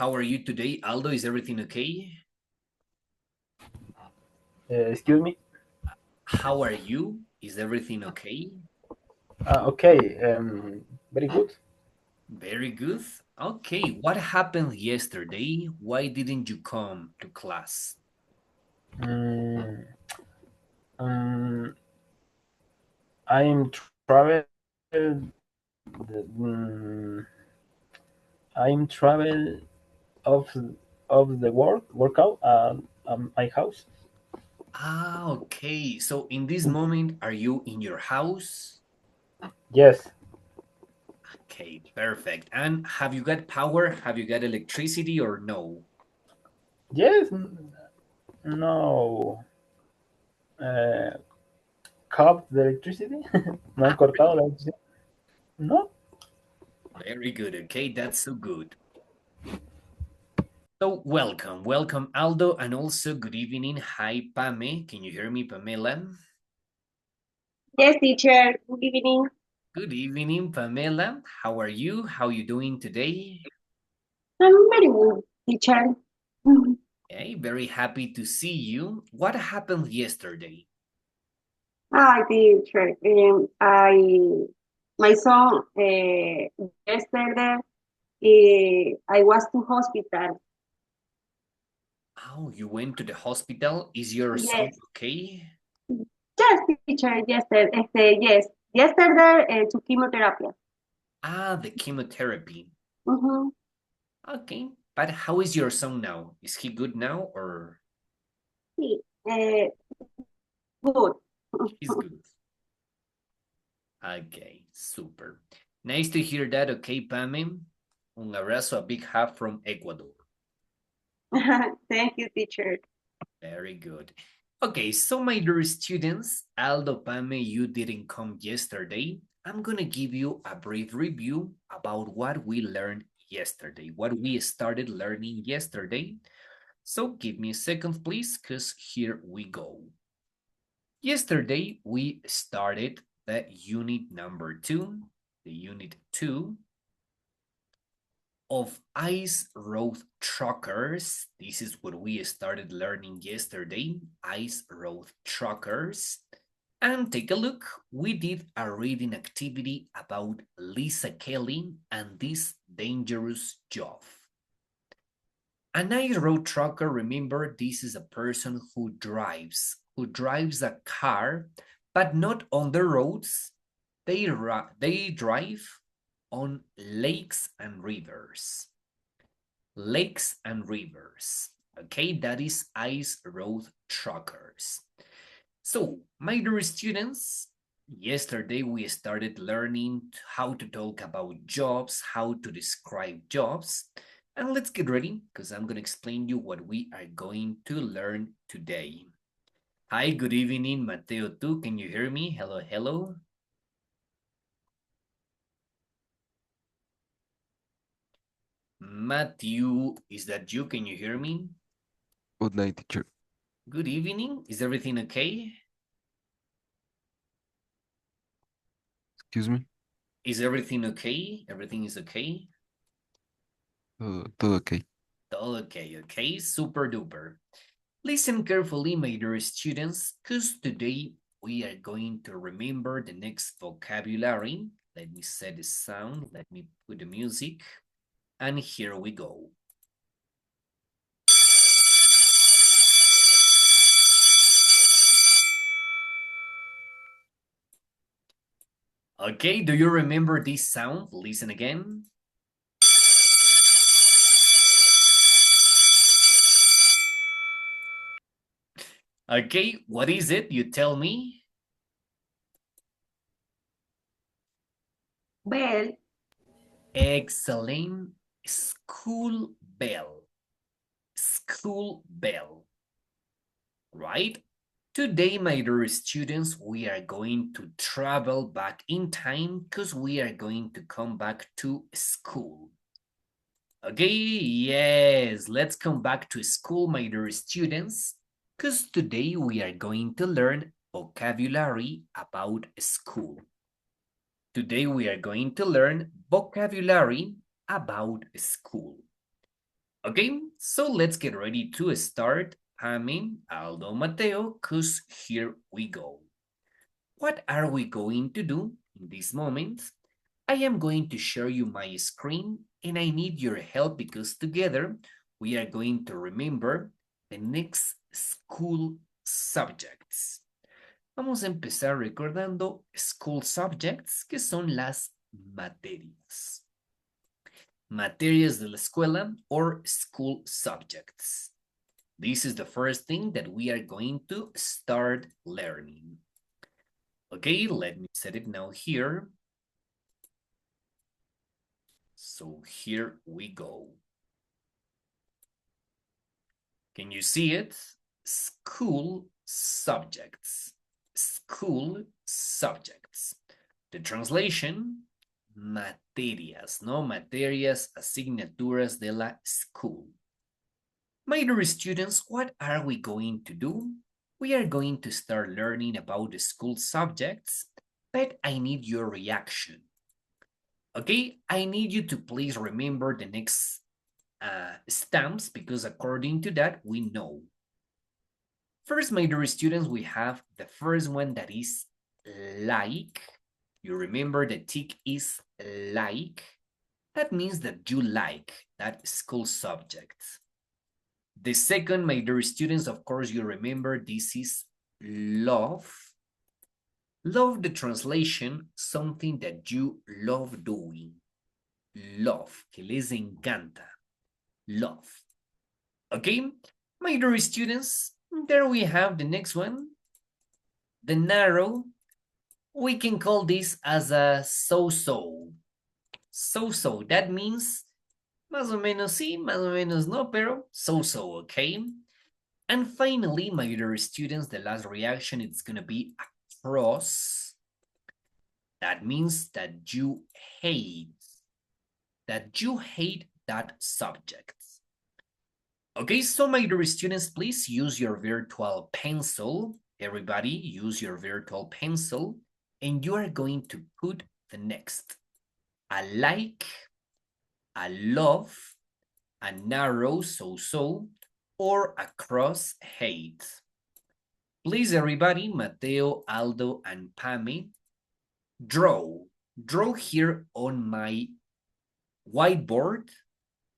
How are you today, Aldo? Is everything okay? Excuse me. How are you? Is everything okay? Okay. Very good. Very good. Okay, what happened yesterday? Why didn't you come to class? Mm, um, I'm travel. Mm, I'm travel of the workout my house. Ah, okay. So in this moment, are you in your house? Yes. Okay, perfect. And have you got power? Have you got electricity or no? Yes. No. Uh, cut the electricity. No han Ah, cortado la really? electricidad. No. Very good. Okay, that's so good. So welcome, Aldo, and also good evening. Hi, Pame. Can you hear me, Pamela? Yes, teacher. Good evening. Good evening, Pamela. How are you? How are you doing today? I'm very good, teacher. Mhm. Okay, very happy to see you. What happened yesterday? Hi, teacher. My son, yesterday, I was to hospital. Oh, you went to the hospital. Is your son Yes, okay? yes, teacher. Yes, yesterday to chemotherapy. Ah, the chemotherapy. Mm-hmm. Okay, but how is your son now? Is he good now or Sí, good. he's good? Okay, super. Nice to hear that. Okay, Pame. Un abrazo, a big hug from Ecuador. Thank you, teacher. Very good. Okay, so my dear students, Aldo, Pame, you didn't come yesterday. I'm gonna give you a brief review about what we learned yesterday, what we started learning yesterday. So give me a second, please, because here we go. Yesterday, we started the unit number 2, the unit 2, of ice road truckers. This is what we started learning yesterday, ice road truckers. And take a look, we did a reading activity about Lisa Kelly and this dangerous job. An ice road trucker, remember, this is a person who drives a car, but not on the roads. They drive on lakes and rivers. Lakes and rivers. Okay, that is ice road truckers. So, my dear students, yesterday we started learning how to talk about jobs, how to describe jobs. And let's get ready because I'm going to explain you what we are going to learn today. Hi, good evening, Mateo 2. Can you hear me? Hello, hello. Matthew, is that you? Can you hear me? Good night, teacher. Good evening. Is everything okay? Excuse me. Is everything okay? Everything is okay? Todo okay. All okay, okay? Super duper. Listen carefully, my dear students, because today we are going to remember the next vocabulary. Let me set the sound. Let me put the music. And here we go. Okay, do you remember this sound? Listen again. Okay, what is it? You tell me. Bell. Excellent. School bell. School bell. Right? Today, my dear students, we are going to travel back in time because we are going to come back to school. Okay, yes, let's come back to school, my dear students, because today we are going to learn vocabulary about school. Today we are going to learn vocabulary about school. Okay, so let's get ready to start. Jaime, Aldo, Mateo, because here we go. What are we going to do in this moment? I am going to share you my screen and I need your help because together we are going to remember the next school subjects. Vamos a empezar recordando school subjects, que son las materias. Materias de la escuela or school subjects. This is the first thing that we are going to start learning. Okay, let me set it now here. So here we go. Can you see it? School subjects. School subjects. The translation, materias, no materias, asignaturas de la school. My dear students, what are we going to do? We are going to start learning about the school subjects, but I need your reaction. Okay, I need you to please remember the next stamps because according to that, we know. First, my dear students, we have the first one that is like. You remember the tick is like. That means that you like that school subject. The second, my dear students, of course, you remember this is love. Love, the translation, something that you love doing. Love, que les encanta. Love. Okay, my dear students, there we have the next one. The narrow, we can call this as a so-so. So-so, that means más o menos sí, más o menos no, pero so-so, okay? And finally, my dear students, the last reaction, it's gonna be across. That means that you hate that subject. Okay, so my dear students, please use your virtual pencil. Everybody use your virtual pencil and you are going to put the next. A like, a love, a narrow so-so, or a cross hate. Please, everybody, Mateo, Aldo, and Pame, draw here on my whiteboard,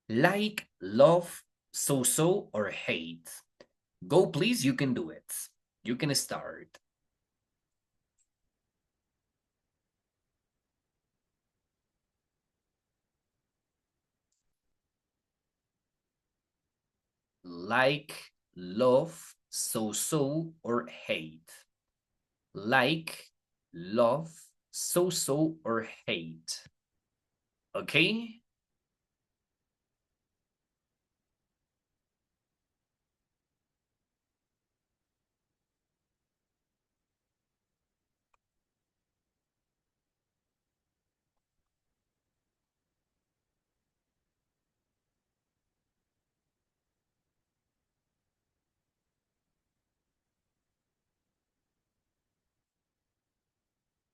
like, love, so-so, or hate. Go, please, you can do it. You can start. Like, love, so-so, or hate. Like, love, so-so, or hate. Okay?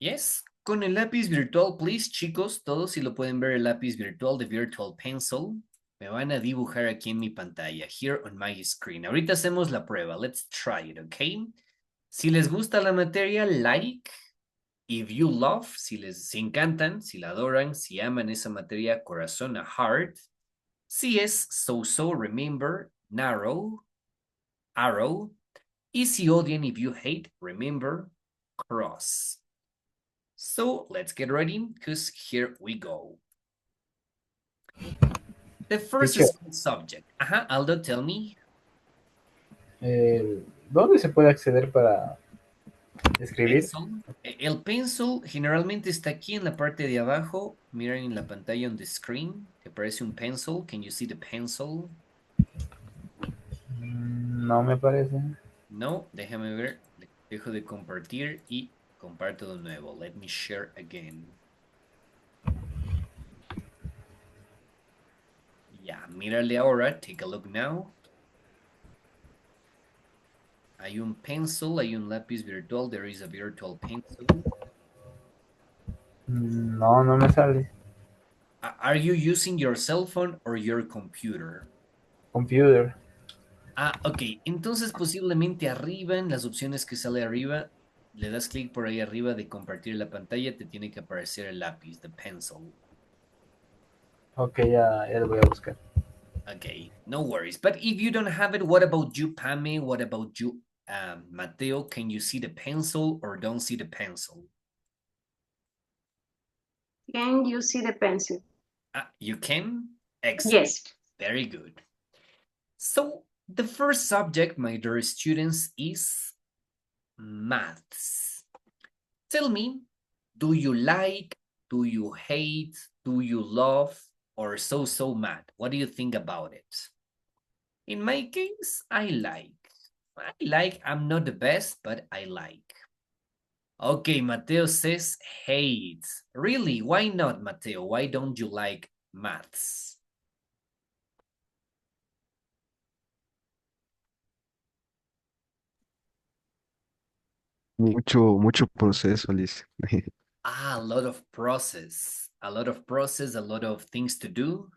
Yes, con el lápiz virtual, please, chicos, todos si lo pueden ver el lápiz virtual de Virtual Pencil, me van a dibujar aquí en mi pantalla, here on my screen. Ahorita hacemos la prueba, let's try it, okay? Si les gusta la materia, like. If you love, si les encantan, si la adoran, si aman esa materia, corazón, a heart. Si es so-so, remember, narrow, arrow. Y si odian, if you hate, remember, cross. So let's get ready, because here we go. The first Teacher. subject. Aldo, tell me. ¿Dónde se puede acceder para escribir? Pencil. El pencil generalmente está aquí en la parte de abajo. Miren en la pantalla on the screen. Te aparece un pencil. Can you see the pencil? No me parece. No, déjame ver. Dejo de compartir y comparto de nuevo. Let me share again. Ya, mírale ahora. Take a look now. Hay un pencil, hay un lápiz virtual. There is a virtual pencil. No, no me sale. Are you using your cell phone or your computer? Computer. Ah, ok. Entonces posiblemente arriba, en las opciones que sale arriba, le das clic por ahí arriba de compartir la pantalla, te tiene que aparecer el lápiz, the pencil. Ok, ya lo voy a buscar. Okay, no worries. But if you don't have it, what about you, Pame? What about you, Mateo? Can you see the pencil or don't see the pencil? Can you see the pencil? You can? Excellent. Yes. Very good. So the first subject, my dear students, is maths. Tell me, do you like, do you hate, do you love, or so math? What do you think about it? In my case, I like. I'm not the best, but I like. Okay, Mateo says hate. Really? Why not, Mateo? Why don't you like maths? Mucho proceso, Liz. A lot of process, a lot of things to do.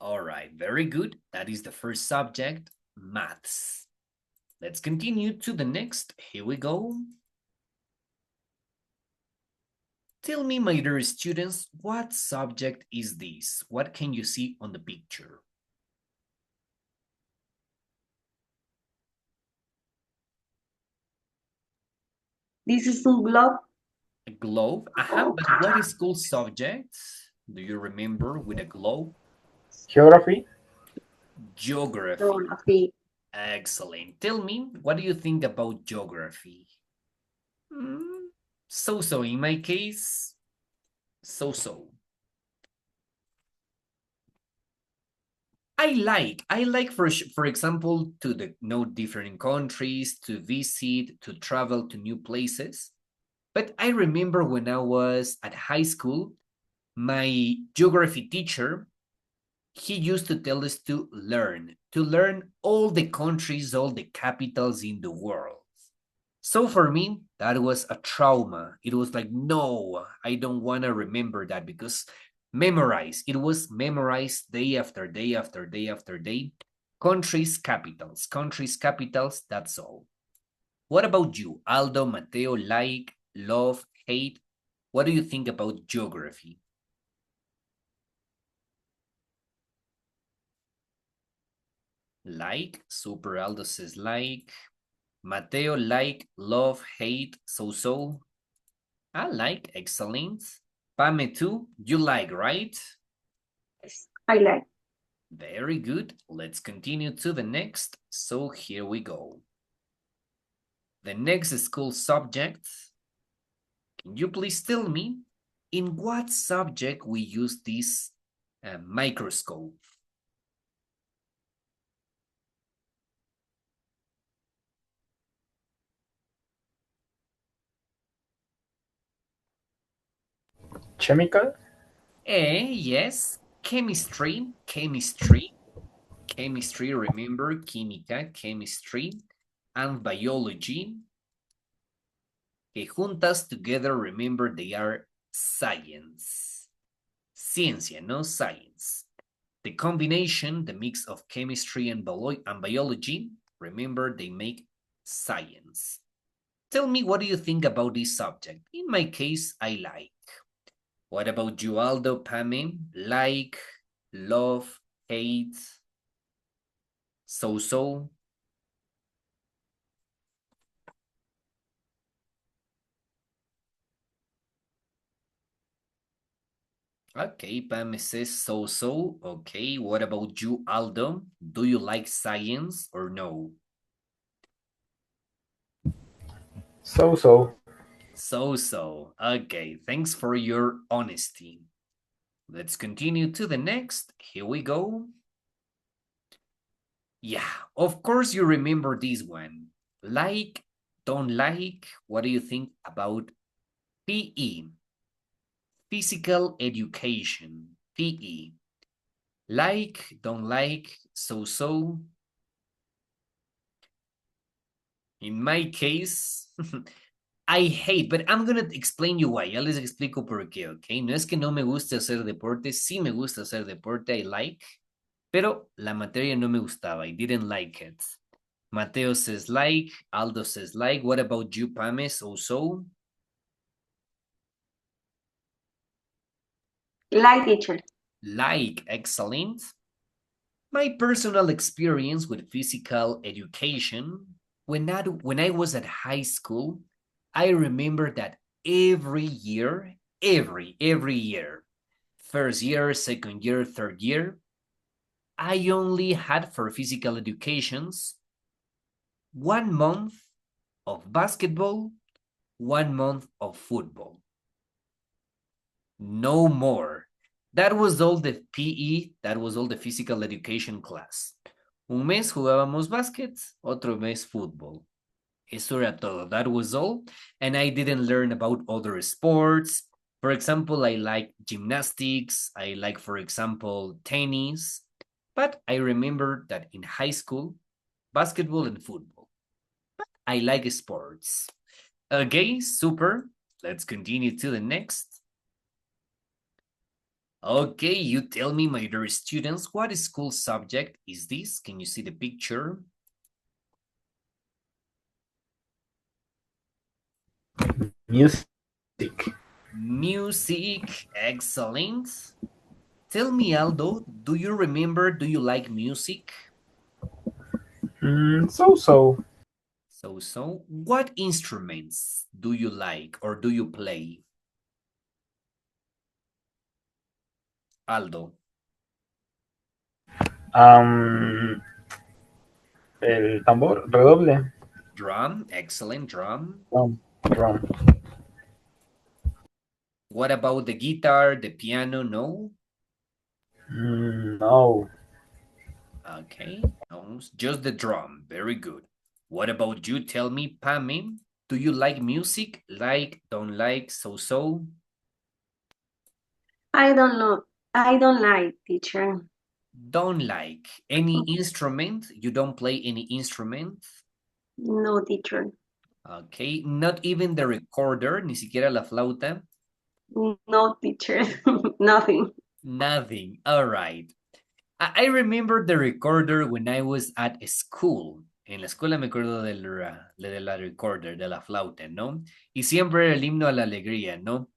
All right, very good. That is the first subject, maths. Let's continue to the next. Here we go. Tell me, my dear students, what subject is this? What can you see on the picture? This is a globe. A globe? But what school subject do you remember with a globe? Geography. Geography. Geography. Excellent. Tell me, what do you think about geography? So in my case, so. I like for example, to know different countries, to visit, to travel to new places. But I remember when I was at high school, my geography teacher, he used to tell us to learn all the countries, all the capitals in the world. So for me, that was a trauma. It was like, no, I don't want to remember that because memorize. It was memorized day after day after day after day. Countries, capitals, that's all. What about you, Aldo, Mateo, like, love, hate? What do you think about geography? Like, Super Aldo says like. Mateo, like, love, hate, so. I like, excellent. Pame too, you like, right? Yes, I like. Very good. Let's continue to the next. So here we go. The next school subject. Can you please tell me in what subject we use this microscope? Chemical. Yes, chemistry, remember, química, chemistry, and biology, que juntas together, remember, they are science. Ciencia, no science. The combination, the mix of chemistry and biology, remember, they make science. Tell me, what do you think about this subject? In my case, I like. What about you, Aldo, Pame? Like, love, hate, so? Okay, Pame says so. Okay, what about you, Aldo? Do you like science or no? So. So. Okay, thanks for your honesty. Let's continue to the next. Here we go. Yeah, of course you remember this one. Like, don't like, what do you think about PE? Physical education, PE. Like, don't like, so. In my case, I hate, but I'm gonna explain you why. Ya les explico por qué, ¿ok? No es que no me guste hacer deporte, sí me gusta hacer deporte, I like, pero la materia no me gustaba, I didn't like it. Mateo says like, Aldo says like. What about you, Pames, also? Like, teacher. Like, excellent. My personal experience with physical education, when I was at high school, I remember that every year, every year, first year, second year, third year, I only had for physical educations 1 month of basketball, 1 month of football. No more. That was all the PE, that was all the physical education class. Un mes jugábamos básquet, otro mes fútbol. Eso era todo. That was all. And I didn't learn about other sports. For example, I like gymnastics. I like, for example, tennis. But I remember that in high school, basketball and football. But I like sports. Okay, super. Let's continue to the next. Okay, you tell me, my dear students, what school subject is this? Can you see the picture? Music. Music, excellent. Tell me, Aldo, do you remember, do you like music? So. So, what instruments do you like or do you play? Aldo. El tambor, redoble. Drum, excellent, drum. Drum. What about the guitar, the piano, no? No. Okay, no, just the drum, very good. What about you? Tell me, Pammy, do you like music? Like, don't like, so? I don't know. I don't like, teacher. Don't like. Any instrument? You don't play any instrument? No, teacher. Okay, not even the recorder, ni siquiera la flauta? No, teacher. Nothing. Nothing, all right. I remember the recorder when I was at school. En la escuela me acuerdo de la recorder, de la flauta, ¿no? Y siempre era el himno a la alegría, ¿no?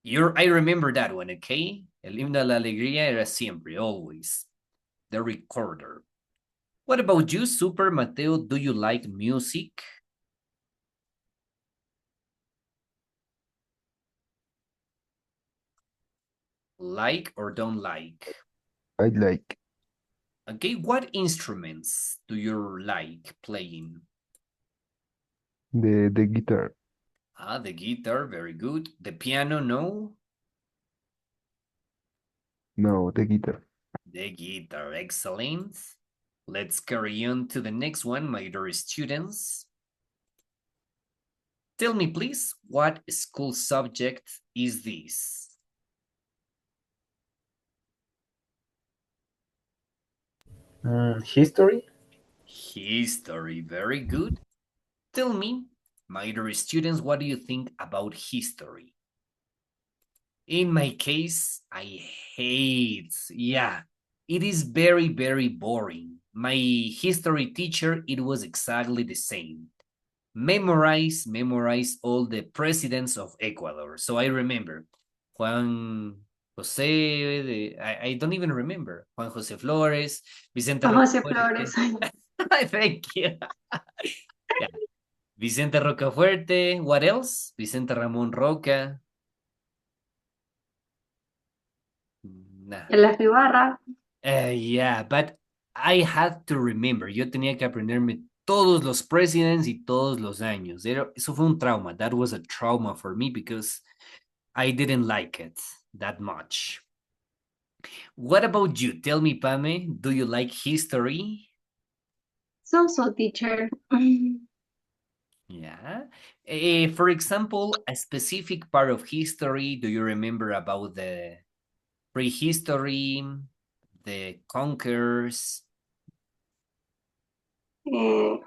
I remember that one, okay? El himno a la alegría era siempre, always. The recorder. What about you, Super Mateo? Do you like music? Like or don't like? I like Okay, what instruments do you like playing? the guitar. Ah, the guitar, very good. The piano, no? No, the guitar. The guitar, excellent. Let's carry on to the next one, my dear students. Tell me, please, what school subject is this? History. History, very good. Tell me, my dear students, what do you think about history? In my case, I hate, it is very, very boring. My history teacher, it was exactly the same. Memorize all the presidents of Ecuador. So I remember Juan Jose, I don't even remember. Juan Jose Flores, Vicente José Rocafuerte. Flores. Thank you. Yeah. Vicente Rocafuerte. What else? Vicente Ramón Roca. Nah. En la Ibarra. Yeah, but I had to remember. Yo tenía que aprenderme todos los presidents y todos los años. Eso fue un trauma. That was a trauma for me because I didn't like it that much. What about you? Tell me, Pame, do you like history? So, teacher. Yeah. For example, a specific part of history, do you remember about the prehistory, the conquerors? Uh,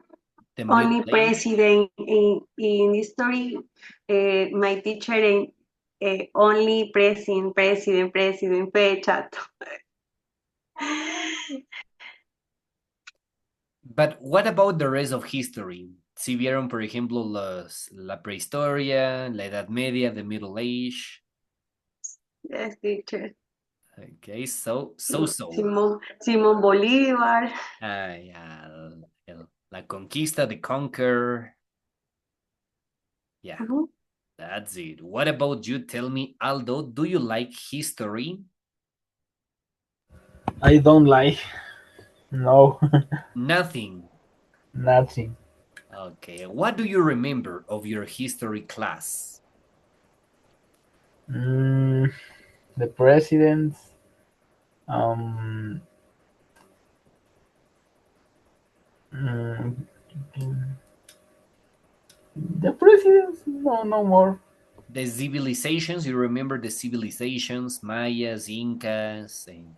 The only Middle Age. president in history. My teacher only president, fue chato. But what about the rest of history? Si vieron, por ejemplo, la prehistoria, la Edad Media, the Middle Age. Yes, teacher. Okay, so. Simón Bolívar. Yeah, la conquista, the conquer. Yeah, Ujú. that's it. What about you? Tell me, Aldo, do you like history? I don't like. No, Nothing. nothing. Okay, what do you remember of your history class? Mm, the presidents. Um, mm, the presidents. No, no more. The civilizations, you remember the civilizations, Mayas, Incas, and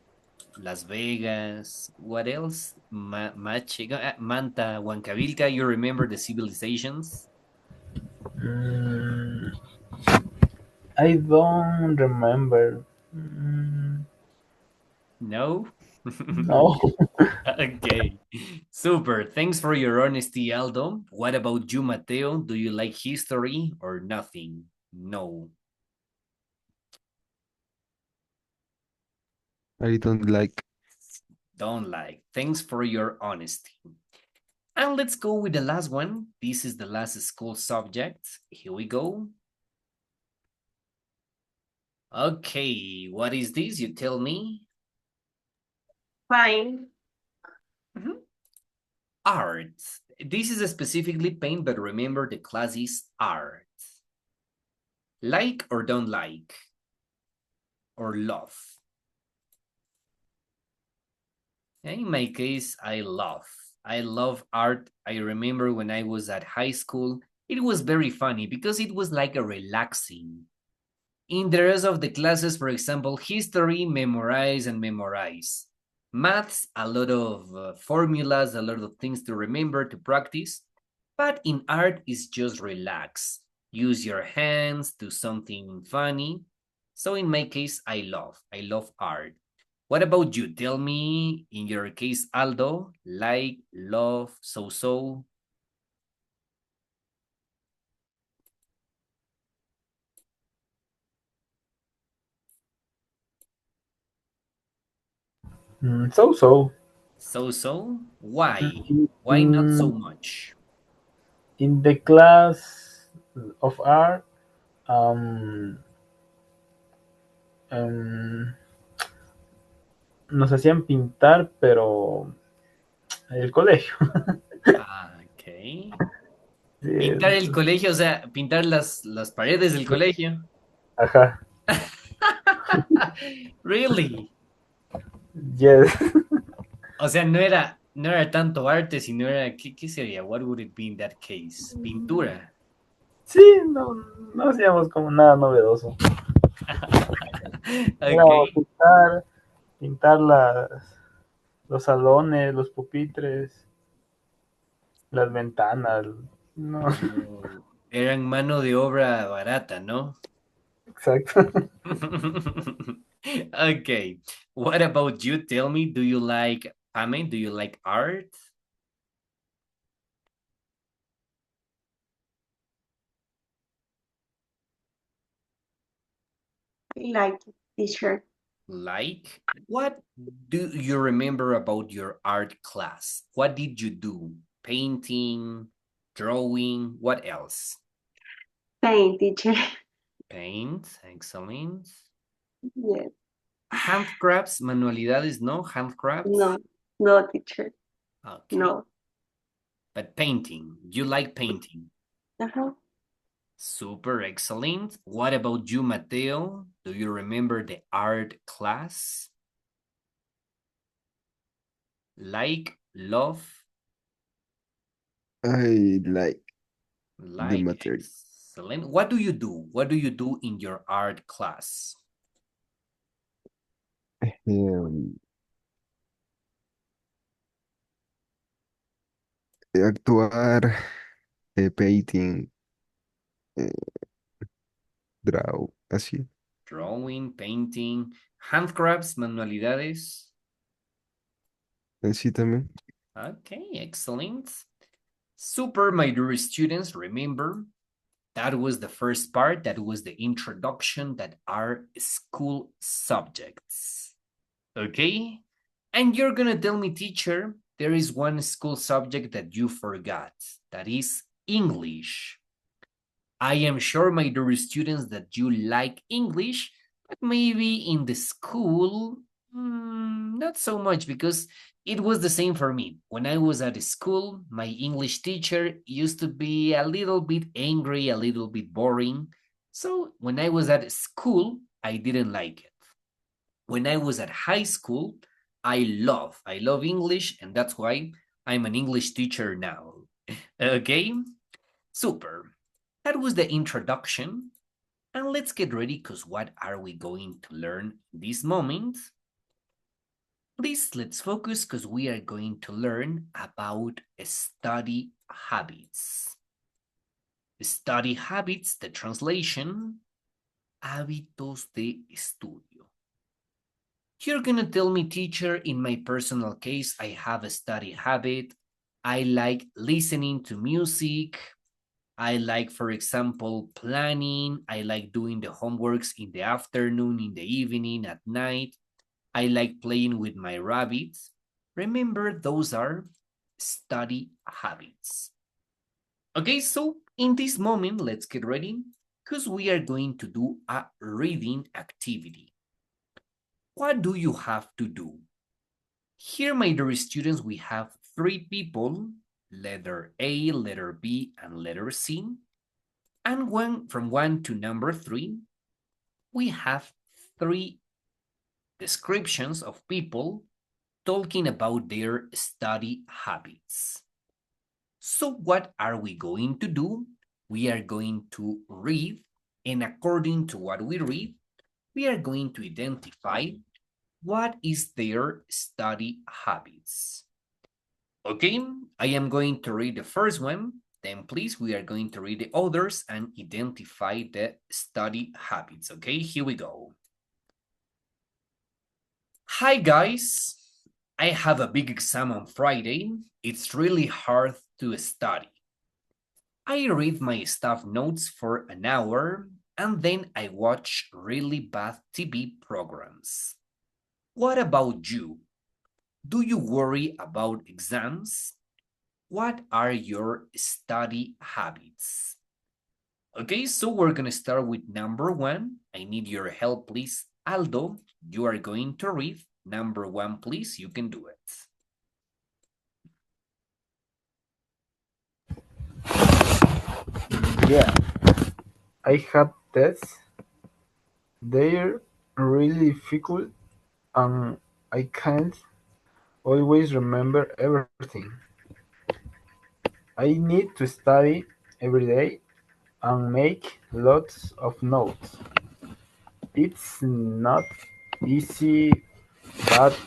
Las Vegas, what else? Manta, Huancavilca, you remember the civilizations? Mm, I don't remember. No? No. Okay, super. Thanks for your honesty, Aldo. What about you, Mateo? Do you like history or nothing? No. I don't like. Don't like. Thanks for your honesty. And let's go with the last one. This is the last school subject. Here we go. Okay, what is this? You tell me. Fine. Art. This is specifically paint, but remember the class is art. Like or don't like? Or love? In my case, I love. I love art. I remember when I was at high school, it was very funny because it was like a relaxing. In the rest of the classes, for example, history, memorize and memorize. Maths, a lot of formulas, a lot of things to remember, to practice. But in art, it's just relax. Use your hands, do something funny. So in my case, I love art. What about you? Tell me, in your case, Aldo, like, love, so. So. So? Why? In, Why not so much? in the class of art, um, um, nos hacían pintar, pero el colegio. Okay. Sí, Pintar el colegio, o sea, pintar las paredes del colegio. ajá. Really? Yes. O sea, no era tanto arte, sino era, ¿qué sería? What would it be in that case? Pintura. Sí, no, no hacíamos como nada novedoso. Era Okay. pintar los salones, los pupitres, las ventanas. No, Oh, eran mano de obra barata, ¿no? exacto. Okay. What about you? Tell me, do you like, Pame, do you like art? I like it, teacher. Like, what do you remember about your art class? What did you do? Painting, drawing, what else? Paint, teacher. Paint, excellent. Yes. Handcrafts, manualidades, no? Handcrafts? No, no, teacher. Okay. No. But painting, you like painting? Uh-huh. Super excellent. What about you, Mateo? Do you remember the art class? Like, love, I like the like, material. excellent. What do you do? What do you do in your art class? Um, Actuar, painting, eh, draw, así. Drawing, painting, handcrafts, manualidades. Así también. Okay, excellent. Super, my dear students, remember that was the first part, that was the introduction, that are school subjects. Okay? And you're gonna tell me, teacher, there is one school subject that you forgot, that is English. I am sure, my dear students, that you like English, but maybe in the school, not so much, because it was the same for me. When I was at school, my English teacher used to be a little bit angry, a little bit boring. So when I was at school, I didn't like it. When I was at high school, I love English, and that's why I'm an English teacher now. Okay, super. That was the introduction. And let's get ready, because what are we going to learn this moment? Please, let's focus, because we are going to learn about study habits. Study habits, the translation, hábitos de estudio. You're gonna tell me, teacher, in my personal case, I have a study habit. I like listening to music. I like, for example, planning. I like doing the homeworks in the afternoon, in the evening, at night. I like playing with my rabbits. Remember, those are study habits. Okay, so in this moment, let's get ready, because we are going to do a reading activity. What do you have to do? Here, my dear students, we have 3 people, letter A, letter B, and letter C. And from 1 to number 3, we have 3 descriptions of people talking about their study habits. So what are we going to do? We are going to read, and according to what we read, we are going to identify what is their study habits. Okay, I am going to read the first one. Then please, we are going to read the others and identify the study habits. Okay, here we go. Hi guys, I have a big exam on Friday. It's really hard to study. I read my staff notes for an hour and then I watch really bad TV programs. What about you? Do you worry about exams? What are your study habits? Okay, so we're gonna start with number 1. I need your help, please. Aldo, you are going to read number 1, please. You can do it. Yeah, I have tests. They're really difficult and I can't always remember everything. I need to study every day and make lots of notes. It's not easy, but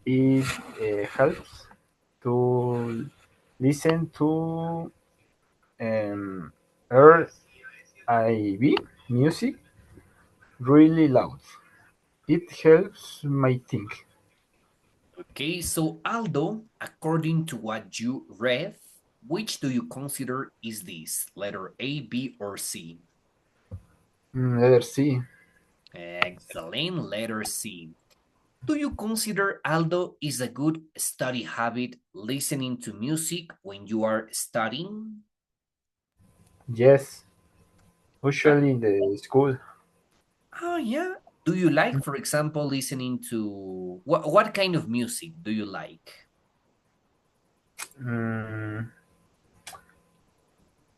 it helps to listen to um, R&B music really loud. It helps my think. Okay, so Aldo, according to what you read, which do you consider is this? Letter A, B, or C? Letter C. Excellent, letter C. Do you consider, Aldo, is a good study habit listening to music when you are studying? Yes, usually in the school. Oh, yeah. Do you like, for example, listening to what kind of music do you like? Mm,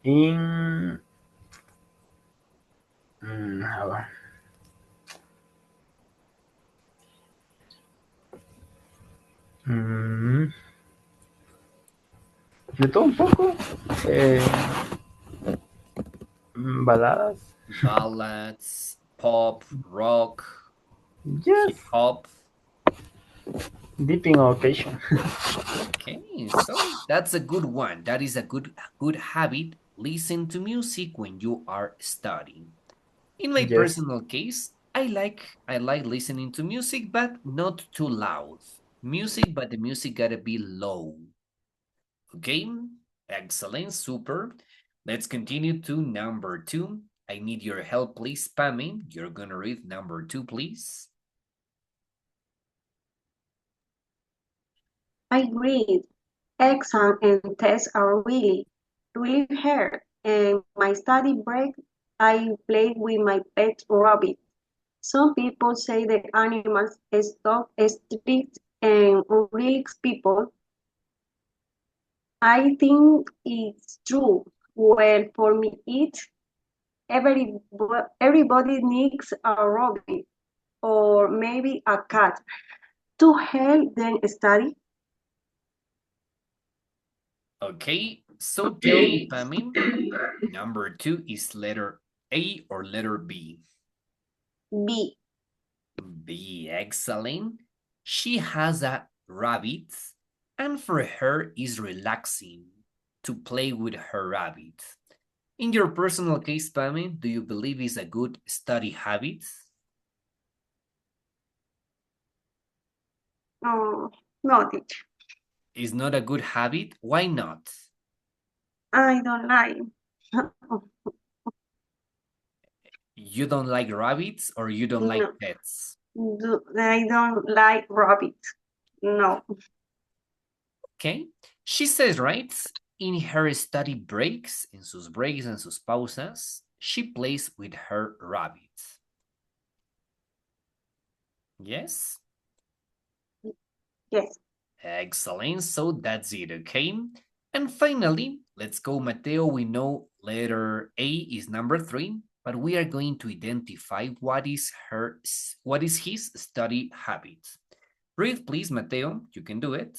in how- mm, de todo un poco. Eh, Baladas. Ballads, pop, rock, Yes. hip hop. Dipping occasion. Okay, so that's a good one. That is a good habit. Listen to music when you are studying. In my Yes. personal case, I like listening to music, but not too loud. Music, but the music gotta be low. Okay, excellent, super. Let's continue to number 2. I need your help, please, Pammy. You're gonna read number 2, please. I read. Exam and tests are really hard. And my study break, I play with my pet rabbit. Some people say the animals stop strict and unrealistic people. I think it's true. Well, for me, everybody needs a rabbit or maybe a cat to help them study. Okay, so tell me, Pammy, number 2 is letter A or letter B? B. B, excellent. She has a rabbit, and for her is relaxing to play with her rabbit. In your personal case, Pammy, do you believe it's a good study habit? No, no, teacher. Is not a good habit? Why not? I don't like. You don't like rabbits or you don't like No, pets? I don't like rabbits. No. Okay. She says, right, in her study breaks, en sus breaks, en sus pausas, she plays with her rabbit. Yes? Yes. Excellent. So that's it, okay? And finally, let's go, Mateo. We know letter A is number 3, but we are going to identify what is his study habit. Read, please, Mateo. You can do it.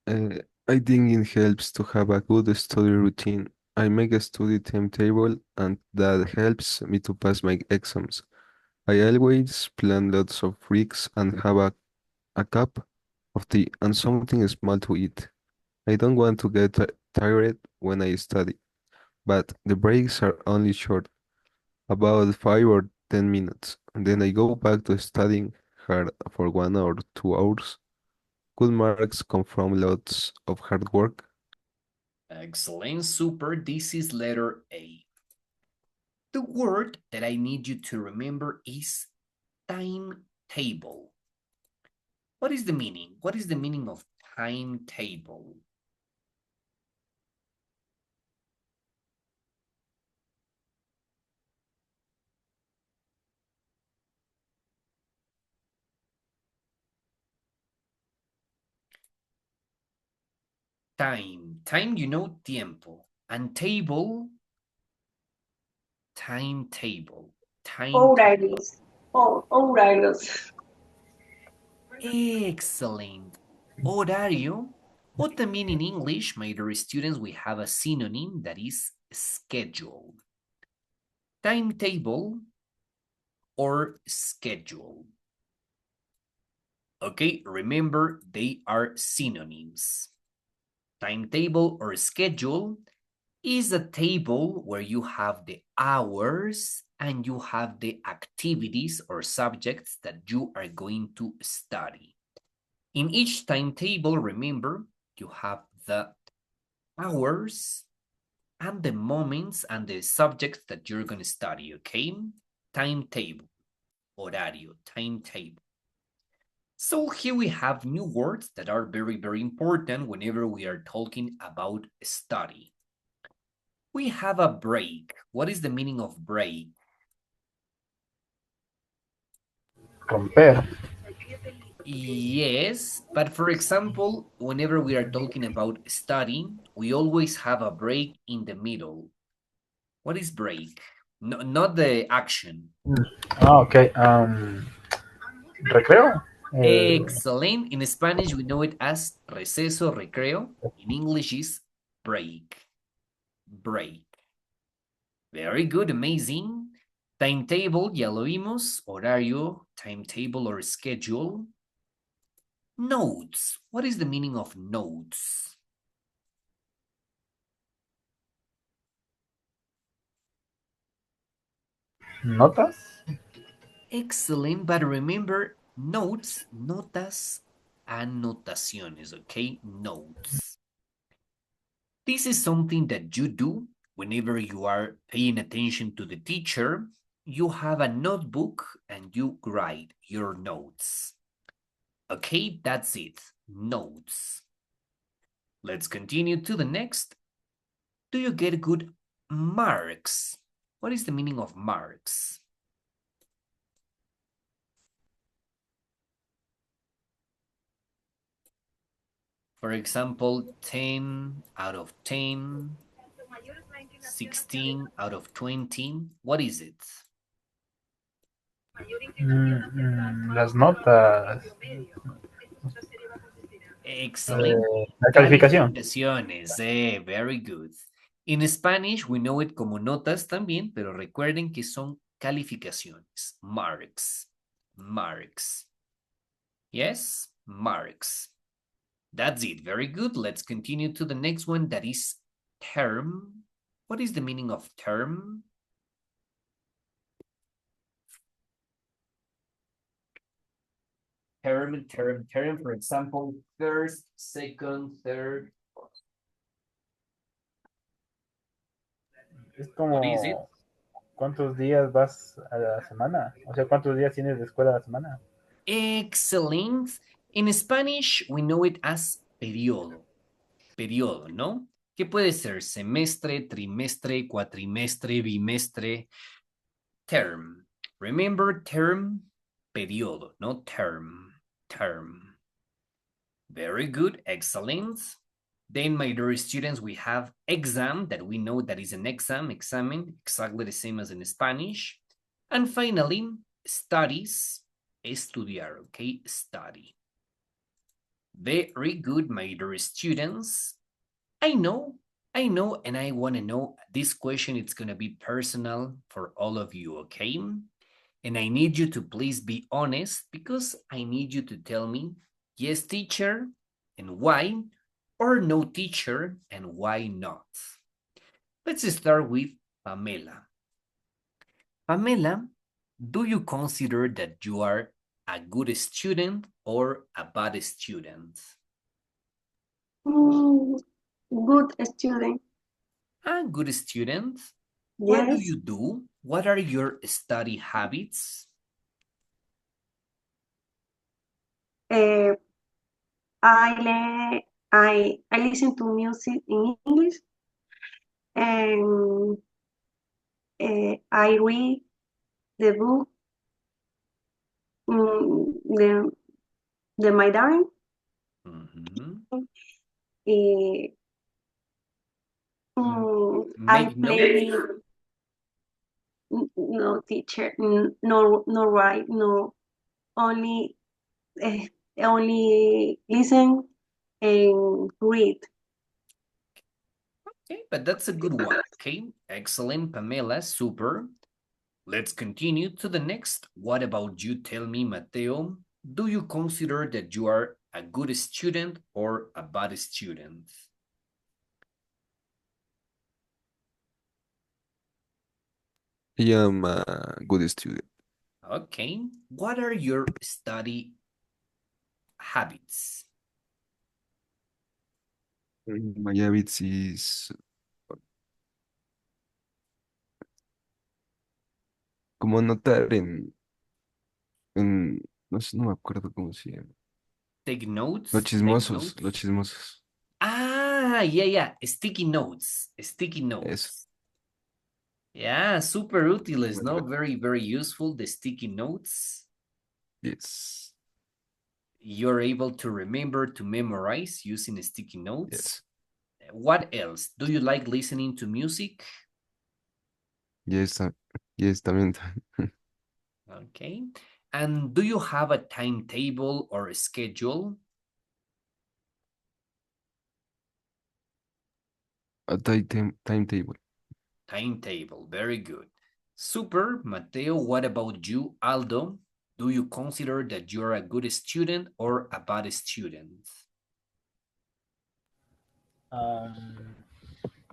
I think it helps to have a good study routine. I make a study timetable and that helps me to pass my exams. I always plan lots of breaks and have a cup of tea and something small to eat. I don't want to get tired when I study, but the breaks are only short, about 5 or 10 minutes, and then I go back to studying hard for 1 or 2 hours. Good marks come from lots of hard work. Excellent, super. This is letter A. The word that I need you to remember is timetable. What is the meaning? What is the meaning of timetable? Time, you know, tiempo. And table, timetable. Horarios. Oh, horarios. Excellent. Horario. What the mean in English, my dear students, we have a synonym that is schedule. Timetable or schedule. Okay, remember they are synonyms. Timetable or schedule is a table where you have the hours and you have the activities or subjects that you are going to study. In each timetable, remember, you have the hours and the moments and the subjects that you're going to study, okay? Timetable, horario, timetable. So here we have new words that are very, very important whenever we are talking about study. We have a break. What is the meaning of break? Romper. Yes, but for example, whenever we are talking about studying, we always have a break in the middle. What is break? No, not the action. Okay. Recreo. Excellent. In Spanish, we know it as receso, recreo. In English is break. Break. Very good, amazing. Timetable, ya lo vimos. Horario, timetable or schedule. Notes. What is the meaning of notes? ¿Notas? Excellent, but remember, notes, notas, anotaciones, okay? Notes. This is something that you do whenever you are paying attention to the teacher. You have a notebook and you write your notes. Okay, that's it. Notes. Let's continue to the next. Do you get good marks? What is the meaning of marks? For example, 10 out of 10, 16 out of 20. What is it? Las notas. Excellent. La calificación. Calificaciones. Very good. In Spanish, we know it como notas también, pero recuerden que son calificaciones. Marks. Marks. Yes, marks. That's it. Very good. Let's continue to the next one. That is term. What is the meaning of term? Term. For example, first, second, third. Es como, What is it? ¿cuántos días vas a la semana? O sea, ¿cuántos días tienes de escuela a la semana? Excellent. In Spanish, we know it as periodo. Periodo, ¿no? ¿Qué puede ser? Semestre, trimestre, cuatrimestre, bimestre. Term. Remember term, periodo, no term. Term. Very good. Excellent. Then, my dear students, we have exam that we know that is an examen, exactly the same as in Spanish. And finally, studies, estudiar, okay? Study. Very good, my dear students. I know, and I want to know this question. It's going to be personal for all of you, okay? And I need you to please be honest because I need you to tell me, yes, teacher, and why, or no, teacher, and why not. Let's start with Pamela. Pamela, do you consider that you are a good student or a bad student? Good student. A good student. What do Yes. you do? What are your study habits? I listen to music in English and I read the book, the my diary. I Make play. notes. No, teacher, no write, no, only listen and read. Okay, but that's a good one. Okay, excellent, Pamela, super. Let's continue to the next. What about you? Tell me, Mateo, do you consider that you are a good student or a bad student? I am a good student. Okay, what are your study habits? My habits is como notar no sé, no me acuerdo cómo se llama. Take notes? Los Take chismosos, notes? los chismosos. Ah, yeah, sticky notes, sticky notes. Eso. Yeah, super útiles, Well, no? well. Very, very useful, the sticky notes. Yes, You're able to remember, to memorize using sticky notes. yes, What else? Do you like listening to music? yes, yes, también. Okay. And do you have a timetable or a schedule? A timetable. Timetable, very good. Super. Mateo, what about you, Aldo? Do you consider that you're a good student or a bad student?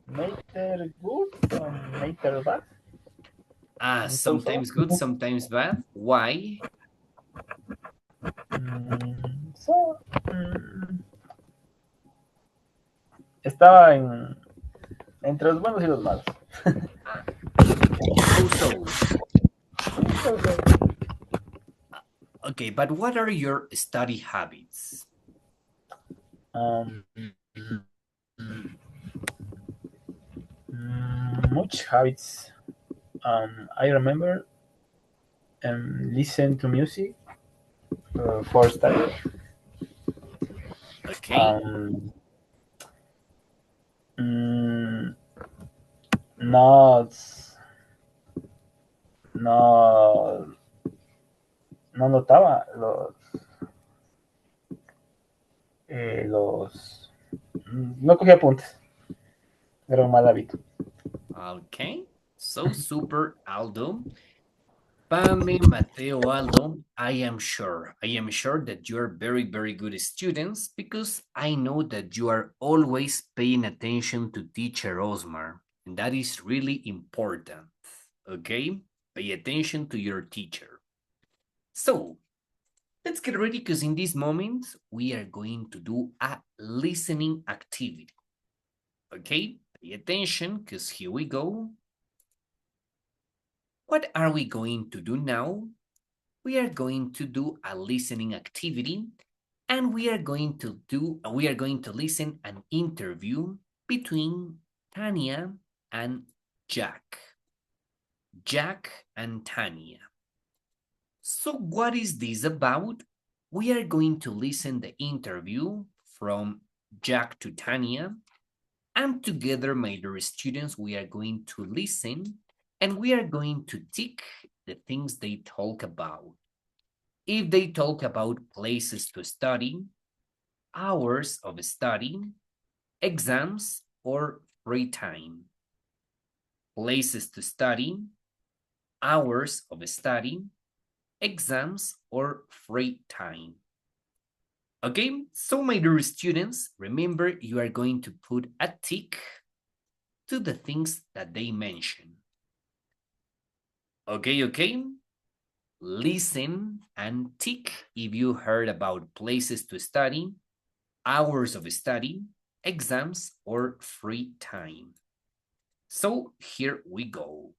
Meter good, meter bad. Sometimes good, sometimes bad. Why? So, estaba entre los buenos y los malos. So. Okay, but what are your study habits? Much habits. I remember listen to music for study. Okay. No notaba no cogía apuntes. Era un mal hábito. Okay, so super, Aldo. Pame, Mateo, Aldo, I am sure that you are very, very good students because I know that you are always paying attention to teacher Osmar, and that is really important, okay? Pay attention to your teacher. So, let's get ready because in this moment, we are going to do a listening activity, okay? Pay attention because here we go. What are we going to do now? We are going to do a listening activity and we are going to listen an interview between Tanya and Jack. Jack and Tanya. So what is this about? We are going to listen the interview from Jack to Tanya, and together, my dear students, we are going to listen and we are going to tick the things they talk about. If they talk about places to study, hours of study, exams, or free time. Places to study, hours of study, exams, or free time. Okay, so my dear students, remember you are going to put a tick to the things that they mention. Okay? Listen and tick if you heard about places to study, hours of study, exams, or free time. So here we go.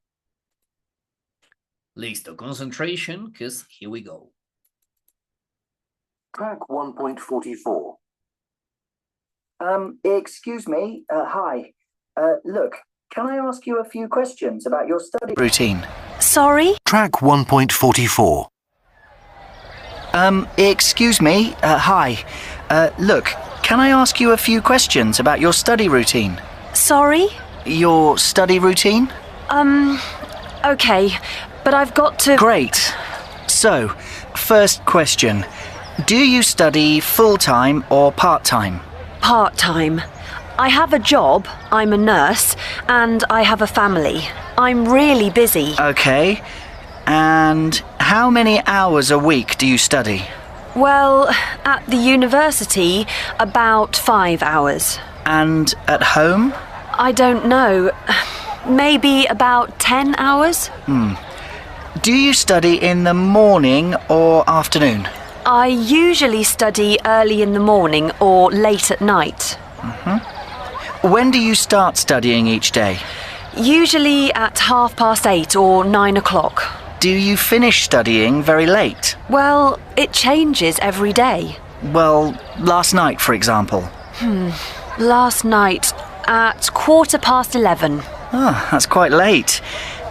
Listo, concentration, because here we go. Track 1.44. Excuse me, hi. Look, can I ask you a few questions about your study routine? Sorry? Track 1.44. Excuse me, hi. Look, can I ask you a few questions about your study routine? Sorry? Your study routine? Okay, but I've got to... Great. So, first question. Do you study full-time or part-time? Part-time. I have a job, I'm a nurse, and I have a family. I'm really busy. Okay. And how many hours a week do you study? Well, at the university, about 5 hours. And at home? I don't know. Maybe about 10 hours? Do you study in the morning or afternoon? I usually study early in the morning or late at night. When do you start studying each day? Usually at 8:30 or 9 o'clock. Do you finish studying very late? Well, it changes every day. Well, last night, for example. Last night at 11:15. Oh, that's quite late.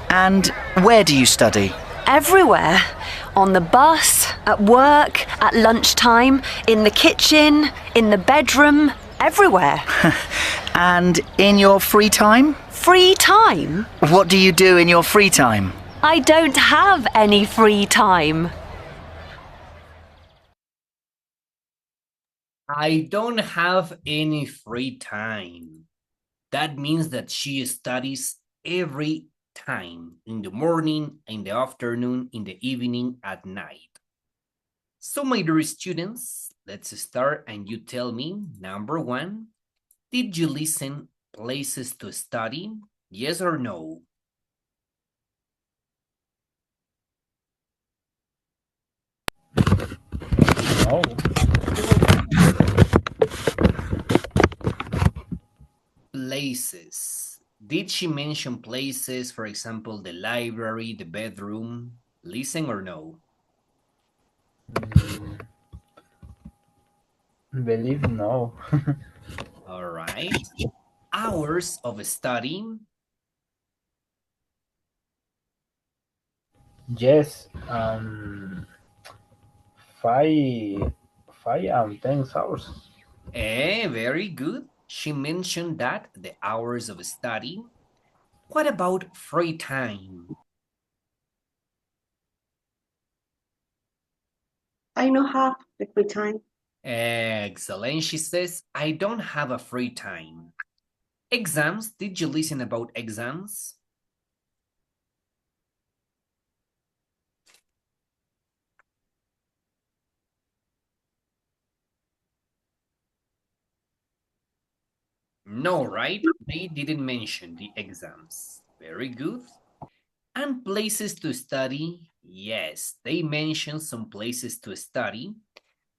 And where do you study? Everywhere. On the bus, at work, at lunchtime, in the kitchen, in the bedroom, everywhere. And in your free time? Free time? What do you do in your free time? I don't have any free time. I don't have any free time. That means that she studies every time, in the morning, in the afternoon, in the evening, at night. So my dear students, let's start and you tell me, number one, did you listen places to study? Yes or no? No. Places. Did she mention places, for example, the library, the bedroom? Listen or no? Believe no. All right. Hours of study. Yes. 10 hours. Very good. She mentioned that, the hours of study. What about free time? I don't have the free time. Excellent. She says, I don't have a free time. Exams. Did you listen about exams? No, right? They didn't mention the exams. Very good. And places to study. Yes, they mentioned some places to study.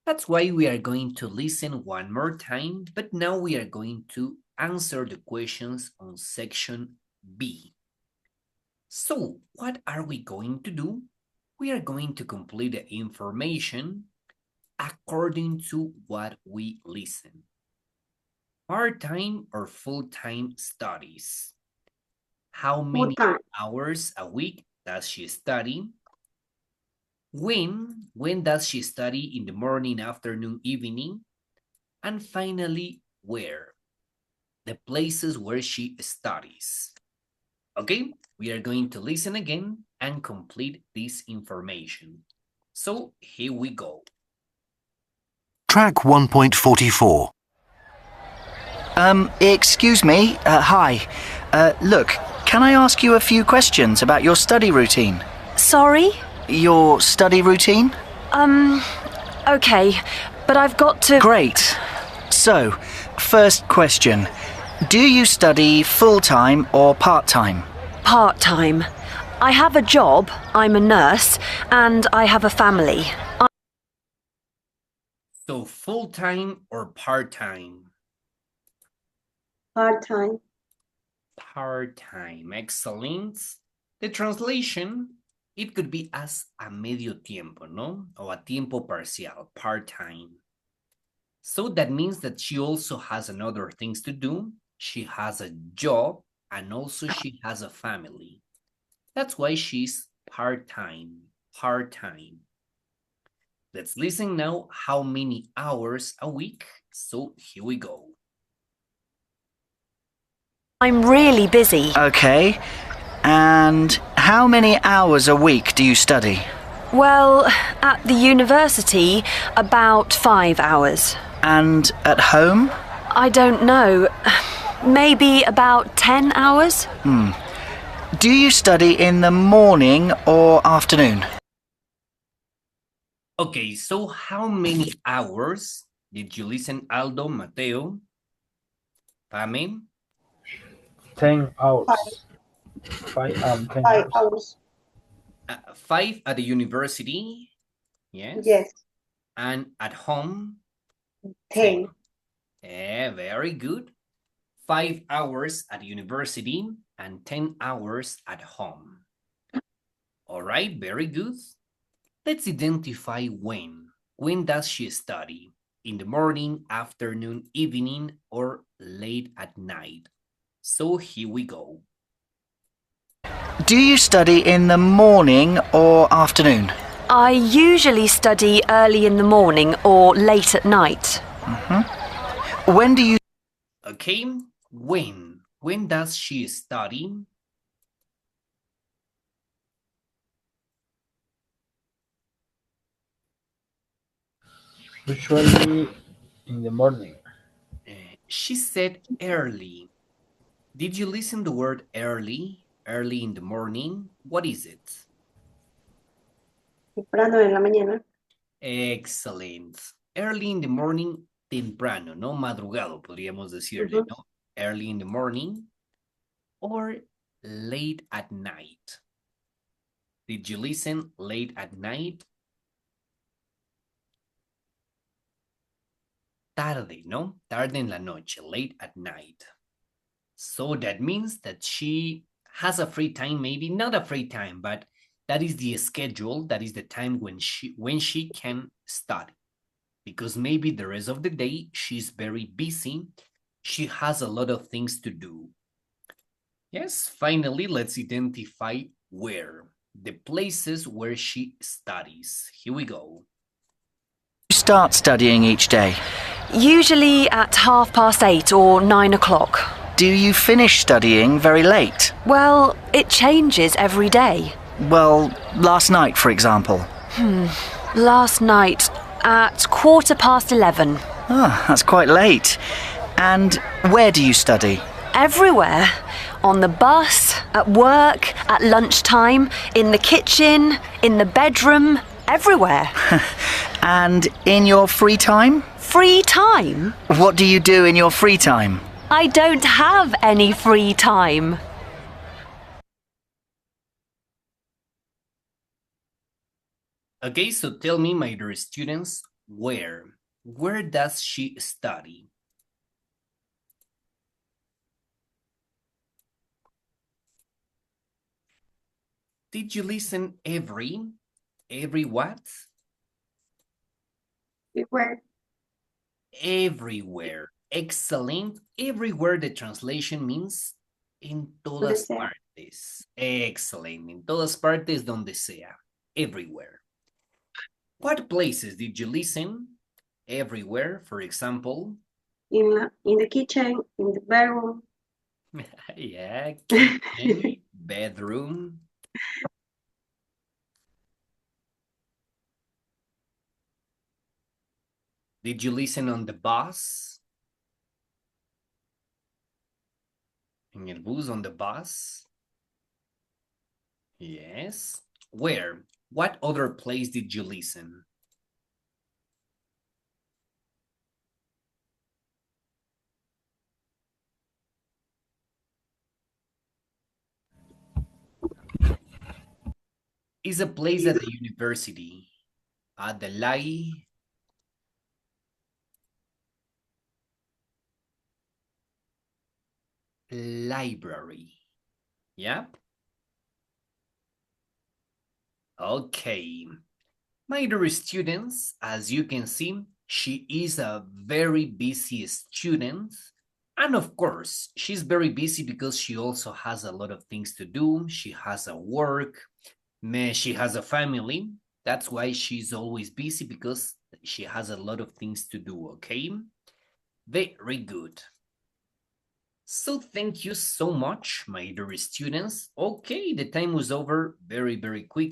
That's why we are going to listen one more time, but now we are going to answer the questions on section B. So what are we going to do? We are going to complete the information according to what we listen. Part-time or full-time studies? How many Full-time. hours a week does she study? When does she study? In the morning, afternoon, evening? And finally, where? The places where she studies. Okay, we are going to listen again and complete this information. So here we go. Track 1.44. Excuse me. Hi. Look, can I ask you a few questions about your study routine? Sorry? Your study routine? Okay, but I've got to... Great. So, first question. Do you study full-time or part-time? Part-time. I have a job, I'm a nurse, and I have a family. So full-time or part-time? Part-time. Part-time, excellent. The translation, it could be as a medio tiempo, no? O a tiempo parcial, part-time. So that means that she also has another things to do. She has a job and also she has a family. That's why she's part-time, part-time. Let's listen now how many hours a week. So here we go. I'm really busy. Okay. And how many hours a week do you study? Well, at the university, about 5 hours. And at home? I don't know. Maybe about 10 hours? Do you study in the morning or afternoon? Okay, so how many hours did you listen, Aldo, Mateo, Pame? 10 hours. 10 5 hours. 5 at the university, yes? Yes. And at home? 10. Very good. 5 hours at university and 10 hours at home. All right, very good. Let's identify when. When does she study? In the morning, afternoon, evening, or late at night? So here we go. Do you study in the morning or afternoon? I usually study early in the morning or late at night. When do you... Okay, when? When does she study? Usually in the morning. She said early. Did you listen the word early? early in the morning. What is it? Temprano en la mañana. Excellent. Early in the morning, temprano, ¿no? Madrugado, podríamos decirle, ¿no? Early in the morning or late at night. Did you listen? Late at night. Tarde, ¿no? Tarde en la noche, late at night. So that means that she has a free time, maybe not a free time, but that is the schedule, that is the time when she can study. Because maybe the rest of the day, she's very busy. She has a lot of things to do. Yes, finally, let's identify where. The places where she studies. Here we go. You start studying each day. Usually at 8:30 or 9 o'clock. Do you finish studying very late? Well, it changes every day. Well, last night, for example. Last night at 11:15. Ah, that's quite late. And where do you study? Everywhere. On the bus, at work, at lunchtime, in the kitchen, in the bedroom, everywhere. And in your free time? Free time? What do you do in your free time? I don't have any free time. Okay, so tell me, my dear students, where? Where does she study? Did you listen every what? Everywhere. Everywhere. Excellent. Everywhere, the translation means en todas partes. Excellent. En todas partes, donde sea. Everywhere. What places did you listen? Everywhere, for example. In the kitchen, in the bedroom. Yeah, kitchen, bedroom. Did you listen on the bus? En el bus, on the bus? Yes. Where? What other place did you listen? Is a place at the university, at the library. Yeah? Okay. My dear students, as you can see, she is a very busy student. And of course, she's very busy because she also has a lot of things to do. She has a work, she has a family. That's why she's always busy, because she has a lot of things to do, okay? Very good. So thank you so much, my dear students. Okay, the time was over very, very quickly.